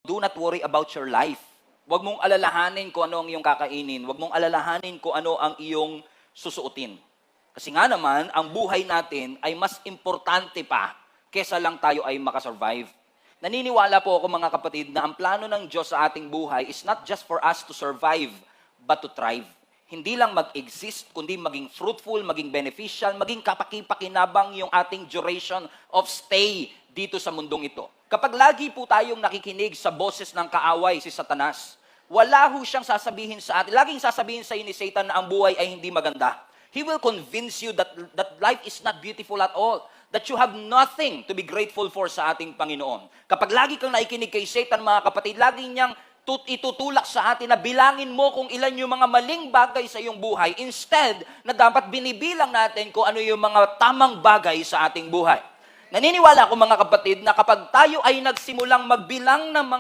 Do not worry about your life. Huwag mong alalahanin kung ano ang iyong kakainin. Huwag mong alalahanin kung ano ang iyong susuotin. Kasi nga naman, ang buhay natin ay mas importante pa kesa lang tayo ay makasurvive. Naniniwala po ako mga kapatid na ang plano ng Diyos sa ating buhay is not just for us to survive, but to thrive. Hindi lang mag-exist, kundi maging fruitful, maging beneficial, maging kapaki-pakinabang yung ating duration of stay dito sa mundong ito. Kapag lagi po tayong nakikinig sa boses ng kaaway, si Satanas, wala ho siyang sasabihin sa atin. Laging sasabihin sa iyo ni Satan na ang buhay ay hindi maganda. He will convince you that life is not beautiful at all. That you have nothing to be grateful for sa ating Panginoon. Kapag lagi kang naikinig kay Satan, mga kapatid, lagi niyang itutulak sa atin na bilangin mo kung ilan yung mga maling bagay sa iyong buhay. Instead, na dapat binibilang natin kung ano yung mga tamang bagay sa ating buhay. Naniniwala ako mga kapatid na kapag tayo ay nagsimulang magbilang ng mga